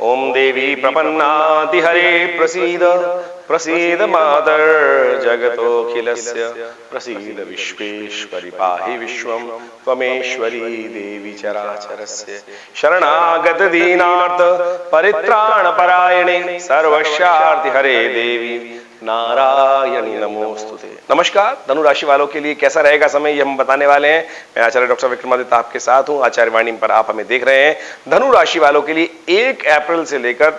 ओम देवी प्रपन्नाति हरे प्रसीद प्रसीद मातर जगतोऽखिलस्य प्रसीद विश्वेश्वरि पाहि विश्वं त्वमेश्वरी देवी चराचरस्य शरणागत दीनार्थ परित्राण परायणे सर्वस्यार्ति हरे देवी नारायणी नमोस्तुते। नमस्कार, धनु राशि वालों के लिए कैसा रहेगा समय, ये हम बताने वाले हैं। मैं आचार्य डॉक्टर विक्रमादित्य आपके साथ हूं। आचार्य वाणी पर आप हमें देख रहे हैं। धनु राशि वालों के लिए 1 अप्रैल से लेकर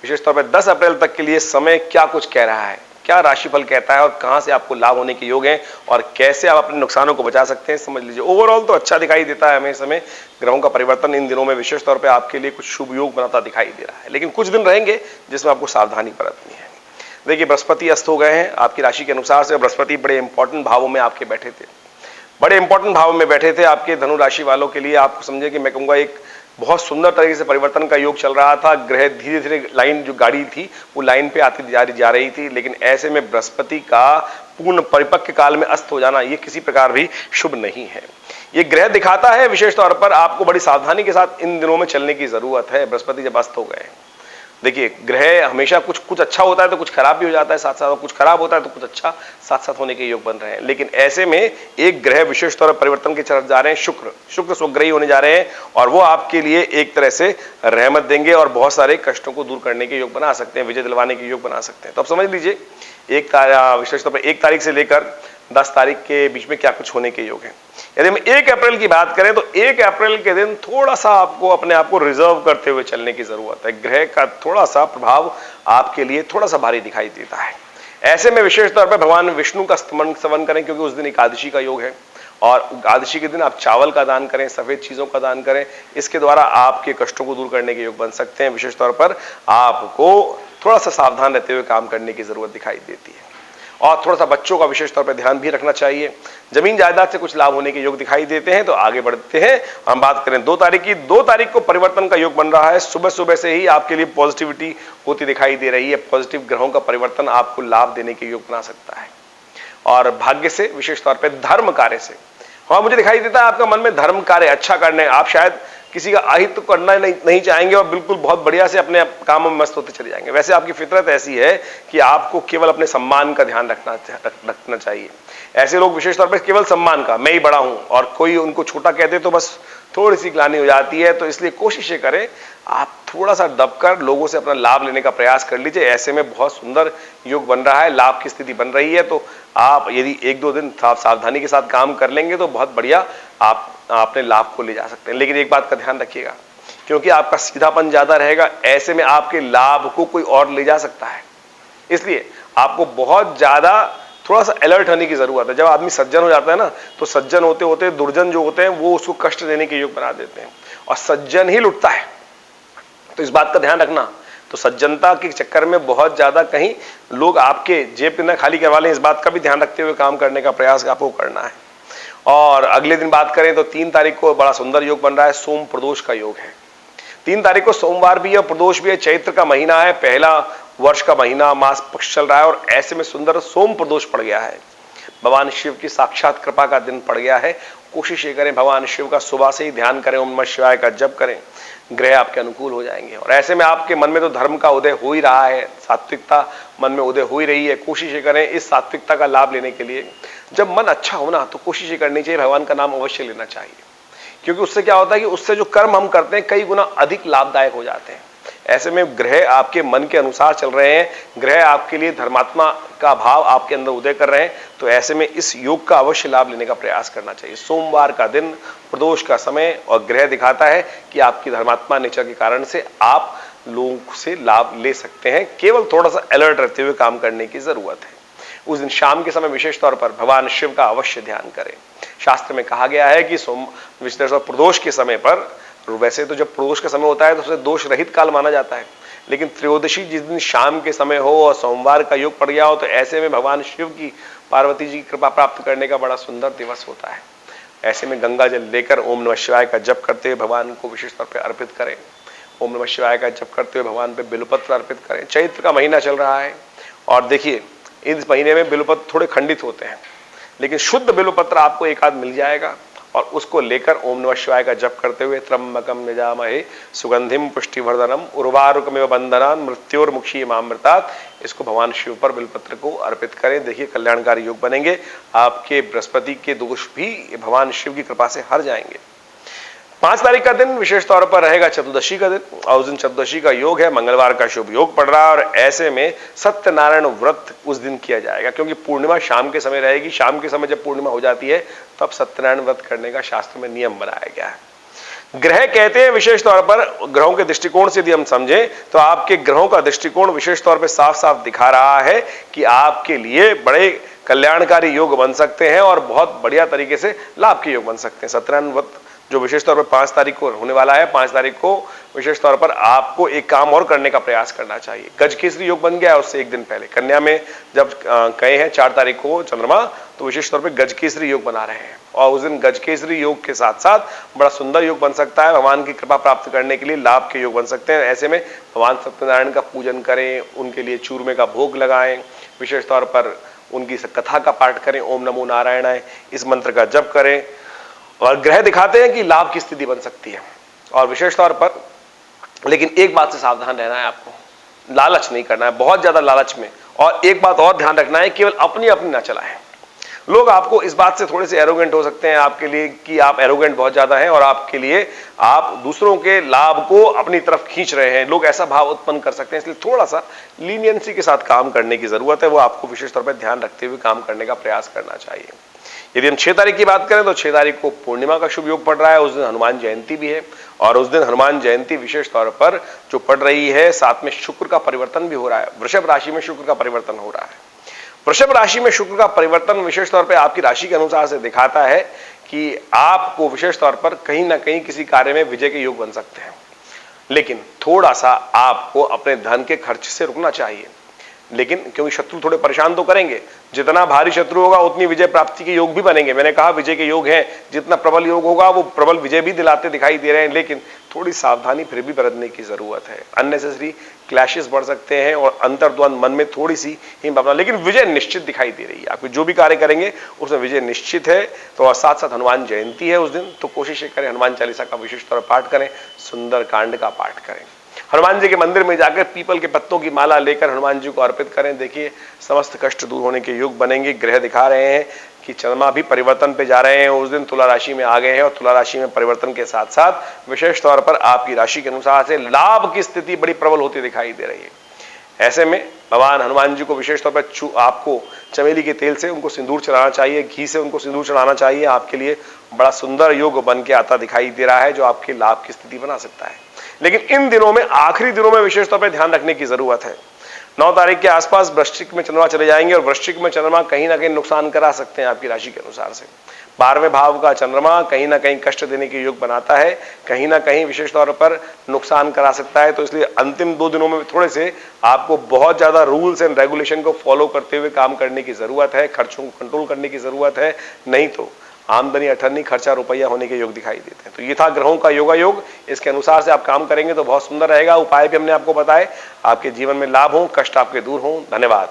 विशेष तौर पर 10 अप्रैल तक के लिए समय क्या कुछ कह रहा है, क्या राशिफल कहता है और कहां से आपको लाभ होने के योग हैं और कैसे आप अपने नुकसानों को बचा सकते हैं, समझ लीजिए। ओवरऑल तो अच्छा दिखाई देता है हमें समय। ग्रहों का परिवर्तन इन दिनों में विशेष तौर पर आपके लिए कुछ शुभ योग बनाता दिखाई दे रहा है, लेकिन कुछ दिन रहेंगे जिसमें आपको सावधानी बरतनी है। देखिए, बृहस्पति अस्त हो गए हैं आपकी राशि के अनुसार से। बृहस्पति बड़े इंपॉर्टेंट भावों में आपके बैठे थे, बड़े इंपॉर्टेंट भाव में बैठे थे आपके धनु राशि वालों के लिए। आपको समझे कि मैं कहूंगा एक बहुत सुंदर तरीके से परिवर्तन का योग चल रहा था। ग्रह धीरे धीरे लाइन जो गाड़ी थी वो लाइन पे आती जा रही थी, लेकिन ऐसे में बृहस्पति का पूर्ण परिपक्व काल में अस्त हो जाना ये किसी प्रकार भी शुभ नहीं है। ये ग्रह दिखाता है विशेष तौर पर आपको बड़ी सावधानी के साथ इन दिनों में चलने की जरूरत है। बृहस्पति जब अस्त हो गए, देखिए ग्रह हमेशा कुछ अच्छा होता है तो कुछ खराब भी हो जाता है साथ साथ, और कुछ खराब होता है तो कुछ अच्छा साथ साथ होने के योग बन रहे हैं। लेकिन ऐसे में एक ग्रह विशेष तौर पर परिवर्तन की तरफ जा रहे हैं। शुक्र स्वग्रही होने जा रहे हैं और वो आपके लिए एक तरह से रहमत देंगे और बहुत सारे कष्टों को दूर करने के योग बना सकते हैं, विजय दिलवाने के योग बना सकते हैं। तो अब समझ लीजिए विशेष तौर पर 1 तारीख से लेकर 10 तारीख के बीच में क्या कुछ होने के योग हैं। यदि हम 1 अप्रैल की बात करें तो 1 अप्रैल के दिन थोड़ा सा आपको अपने आप को रिजर्व करते हुए चलने की जरूरत है। ग्रह का थोड़ा सा प्रभाव आपके लिए थोड़ा सा भारी दिखाई देता है। ऐसे में विशेष तौर पर भगवान विष्णु का स्तमन करें, क्योंकि उस दिन एकादशी का योग है और एकादशी के दिन आप चावल का दान करें, सफेद चीजों का दान करें। इसके द्वारा आपके कष्टों को दूर करने के योग बन सकते हैं। विशेष तौर पर आपको थोड़ा सा सावधान रहते हुए काम करने की जरूरत दिखाई देती है और थोड़ा सा बच्चों का विशेष तौर पर ध्यान भी रखना चाहिए। जमीन जायदाद से कुछ लाभ होने के योग दिखाई देते हैं। तो आगे बढ़ते हैं, हम बात करें 2 तारीख की। 2 तारीख को परिवर्तन का योग बन रहा है। सुबह सुबह से ही आपके लिए पॉजिटिविटी होती दिखाई दे रही है। पॉजिटिव ग्रहों का परिवर्तन आपको लाभ देने के योग बना सकता है और भाग्य से, विशेष तौर पर धर्म कार्य से। हाँ, मुझे दिखाई देता है आपका मन में धर्म कार्य अच्छा करने, आप शायद किसी का अहित करना नहीं चाहेंगे और बिल्कुल बहुत बढ़िया से अपने कामों में मस्त होते चले जाएंगे। वैसे आपकी फितरत ऐसी है कि आपको केवल अपने सम्मान का ध्यान रखना चाहिए। ऐसे लोग विशेष तौर पर केवल सम्मान का, मैं ही बड़ा हूं और कोई उनको छोटा कहते तो बस थोड़ी सी ग्लानि हो जाती है। तो इसलिए कोशिश करें आप थोड़ा सा दबकर लोगों से अपना लाभ लेने का प्रयास कर लीजिए। ऐसे में बहुत सुंदर योग बन रहा है, लाभ की स्थिति बन रही है। तो आप यदि 1-2 दिन सावधानी के साथ काम कर लेंगे तो बहुत बढ़िया आप अपने लाभ को ले जा सकते हैं। लेकिन एक बात का ध्यान रखिएगा, क्योंकि आपका सीधापन ज्यादा रहेगा, ऐसे में आपके लाभ को कोई और ले जा सकता है। इसलिए आपको बहुत ज्यादा थोड़ा सा अलर्ट होने की जरूरत है। जब आदमी सज्जन हो जाता है ना, तो सज्जन होते होते दुर्जन जो होते हैं वो उसको कष्ट देने के योग बना देते हैं और सज्जन ही लुटता है। तो इस बात का ध्यान रखना। तो सज्जनता के चक्कर में बहुत ज्यादा कहीं लोग आपके जेब न खाली करवा लें, इस बात का भी ध्यान रखते हुए काम करने का प्रयास आपको करना है। और अगले दिन बात करें तो 3 तारीख को बड़ा सुंदर योग बन रहा है, सोम प्रदोष का योग है। 3 तारीख को सोमवार भी है, प्रदोष भी है, चैत्र का महीना है, पहला वर्ष का महीना, मास पक्ष चल रहा है और ऐसे में सुंदर सोम प्रदोष पड़ गया है। भगवान शिव की साक्षात कृपा का दिन पड़ गया है। कोशिश ये करें भगवान शिव का सुबह से ही ध्यान करें, ओम नमः शिवाय का जप करें, ग्रह आपके अनुकूल हो जाएंगे। और ऐसे में आपके मन में तो धर्म का उदय हो ही रहा है, सात्विकता मन में उदय हो ही रही है। कोशिश ये करें इस सात्विकता का लाभ लेने के लिए, जब मन अच्छा होना तो कोशिश ये करनी चाहिए भगवान का नाम अवश्य लेना चाहिए, क्योंकि उससे क्या होता है कि उससे जो कर्म हम करते हैं कई गुना अधिक लाभदायक हो जाते हैं। ऐसे में ग्रह आपके मन के अनुसार चल रहे हैं, ग्रह आपके लिए धर्मात्मा का भाव आपके अंदर उदय कर रहे हैं। तो ऐसे में इस योग का अवश्य लाभ लेने का प्रयास करना चाहिए। सोमवार का दिन, प्रदोष का समय और ग्रह दिखाता है कि आपकी धर्मात्मा नेचर के कारण से आप लोगों से लाभ ले सकते हैं। केवल थोड़ा सा अलर्ट रहते हुए काम करने की जरूरत है। उस दिन शाम के समय विशेष तौर पर भगवान शिव का अवश्य ध्यान करें। शास्त्र में कहा गया है कि विशेष प्रदोष के समय पर, वैसे तो जब प्रदोष का समय होता है तो उसे दोष रहित काल माना जाता है, लेकिन त्रयोदशी जिस दिन शाम के समय हो और सोमवार का योग पड़ गया हो तो ऐसे में भगवान शिव की, पार्वती जी की कृपा प्राप्त करने का बड़ा सुंदर दिवस होता है। ऐसे में गंगा जल लेकर ओम नमः शिवाय का जप करते हुए भगवान को विशेष तौर पर अर्पित करें। ओम नमः शिवाय का जप करते हुए भगवान पे बिल्वपत्र अर्पित करें। चैत्र का महीना चल रहा है और देखिए इस महीने में बिल्वपत्र थोड़े खंडित होते हैं, लेकिन शुद्ध बिल्वपत्र आपको एक आध मिल जाएगा और उसको लेकर ओम नमः शिवाय का जप करते हुए त्र्यंबकम यजामहे सुगंधिम पुष्टिवर्धनम उर्वारुकमिव बंधनान् मृत्योर्मुक्षीयमामृतात्, इसको भगवान शिव पर बिलपत्र को अर्पित करें। देखिए कल्याणकारी योग बनेंगे, आपके बृहस्पति के दोष भी भगवान शिव की कृपा से हर जाएंगे। 5 तारीख का दिन विशेष तौर पर रहेगा चतुर्दशी का दिन, और उस दिन चतुर्दशी का योग है, मंगलवार का शुभ योग पड़ रहा है, और ऐसे में सत्यनारायण व्रत उस दिन किया जाएगा, क्योंकि पूर्णिमा शाम के समय रहेगी। शाम के समय जब पूर्णिमा हो जाती है तब सत्यनारायण व्रत करने का शास्त्र में नियम बनाया गया है। ग्रह कहते हैं विशेष तौर पर, ग्रहों के दृष्टिकोण से यदि हम समझें तो आपके ग्रहों का दृष्टिकोण विशेष तौर पर साफ साफ दिखा रहा है कि आपके लिए बड़े कल्याणकारी योग बन सकते हैं और बहुत बढ़िया तरीके से लाभ के योग बन सकते हैं। सत्यनारायण व्रत जो विशेष तौर पर 5 तारीख को होने वाला है, 5 तारीख को विशेष तौर पर आपको एक काम और करने का प्रयास करना चाहिए। गज केसरी योग बन गया है उससे एक दिन पहले, कन्या में जब कहे हैं 4 तारीख को चंद्रमा, तो विशेष तौर पर गज केसरी योग बना रहे हैं, और उस दिन गज केसरी योग के साथ साथ बड़ा सुंदर योग बन सकता है। भगवान की कृपा प्राप्त करने के लिए लाभ के योग बन सकते हैं। ऐसे में भगवान सत्यनारायण का पूजन करें, उनके लिए चूरमे का भोग लगाएं, विशेष तौर पर उनकी कथा का पाठ करें, ओम नमो नारायणाय इस मंत्र का जप करें। और ग्रह दिखाते हैं कि लाभ की स्थिति बन सकती है, और विशेष तौर पर लेकिन एक बात से सावधान रहना है, आपको लालच नहीं करना है, बहुत ज्यादा लालच में। और एक बात और ध्यान रखना है, केवल अपनी अपनी ना चलाएं। लोग आपको इस बात से थोड़े से एरोगेंट हो सकते हैं आपके लिए कि आप एरोगेंट बहुत ज्यादा हैं और आपके लिए आप दूसरों के लाभ को अपनी तरफ खींच रहे हैं, लोग ऐसा भाव उत्पन्न कर सकते हैं। इसलिए थोड़ा सा लीनियंसी के साथ काम करने की जरूरत है, वो आपको विशेष तौर पर ध्यान रखते हुए काम करने का प्रयास करना चाहिए। यदि हम 6 तारीख की बात करें तो 6 तारीख को पूर्णिमा का शुभ योग पड़ रहा है, उस दिन हनुमान जयंती भी है, और उस दिन हनुमान जयंती विशेष तौर पर जो पड़ रही है, साथ में शुक्र का परिवर्तन भी हो रहा है, वृषभ राशि में शुक्र का परिवर्तन हो रहा है। वृषभ राशि में शुक्र का परिवर्तन विशेष तौर पर आपकी राशि के अनुसार से दिखाता है कि आपको विशेष तौर पर कहीं ना कहीं किसी कार्य में विजय के योग बन सकते हैं, लेकिन थोड़ा सा आपको अपने धन के खर्च से रुकना चाहिए। लेकिन क्योंकि शत्रु थोड़े परेशान तो करेंगे, जितना भारी शत्रु होगा उतनी विजय प्राप्ति के योग भी बनेंगे। मैंने कहा विजय के योग हैं, जितना प्रबल योग होगा वो प्रबल विजय भी दिलाते दिखाई दे रहे हैं, लेकिन थोड़ी सावधानी फिर भी बरतने की जरूरत है। अननेसेसरी क्लैशेस बढ़ सकते हैं और अंतर्द्वंद मन में थोड़ी सी ही भावना, लेकिन विजय निश्चित दिखाई दे रही है। आप जो भी कार्य करेंगे उसमें विजय निश्चित है। तो साथ साथ हनुमान जयंती है उस दिन, तो कोशिश करें हनुमान चालीसा का विशेष तौर पाठ करें, सुंदर कांड का पाठ करें, हनुमान जी के मंदिर में जाकर पीपल के पत्तों की माला लेकर हनुमान जी को अर्पित करें। देखिए समस्त कष्ट दूर होने के योग बनेंगे। ग्रह दिखा रहे हैं कि चंद्रमा भी परिवर्तन पे जा रहे हैं, उस दिन तुला राशि में आ गए हैं, और तुला राशि में परिवर्तन के साथ साथ विशेष तौर पर आपकी राशि के अनुसार से लाभ की स्थिति बड़ी प्रबल होती दिखाई दे रही है। ऐसे में भगवान हनुमान जी को विशेष तौर पर आपको चमेली के तेल से उनको सिंदूर चढ़ाना चाहिए, घी से उनको सिंदूर चढ़ाना चाहिए। आपके लिए बड़ा सुंदर योग बन के आता दिखाई दे रहा है, जो आपके लाभ की स्थिति बना सकता है। लेकिन इन दिनों में, आखिरी दिनों में विशेष तौर पर ध्यान रखने की जरूरत है। 9 तारीख के आसपास वृश्चिक में चंद्रमा चले जाएंगे, और वृश्चिक में चंद्रमा कहीं ना कहीं नुकसान करा सकते हैं आपकी राशि के अनुसार से। 12वें भाव का चंद्रमा कहीं ना कहीं कष्ट देने के योग बनाता है, कहीं ना कहीं विशेष तौर पर नुकसान करा सकता है। तो इसलिए अंतिम 2 दिनों में थोड़े से आपको बहुत ज्यादा रूल्स एंड रेगुलेशन को फॉलो करते हुए काम करने की जरूरत है, खर्चों को कंट्रोल करने की जरूरत है, नहीं तो आमदनी अठन्नी खर्चा रुपया होने के योग दिखाई देते हैं। तो ये था ग्रहों का योगा योग, इसके अनुसार से आप काम करेंगे तो बहुत सुंदर रहेगा। उपाय भी हमने आपको बताए, आपके जीवन में लाभ हो, कष्ट आपके दूर हो। धन्यवाद।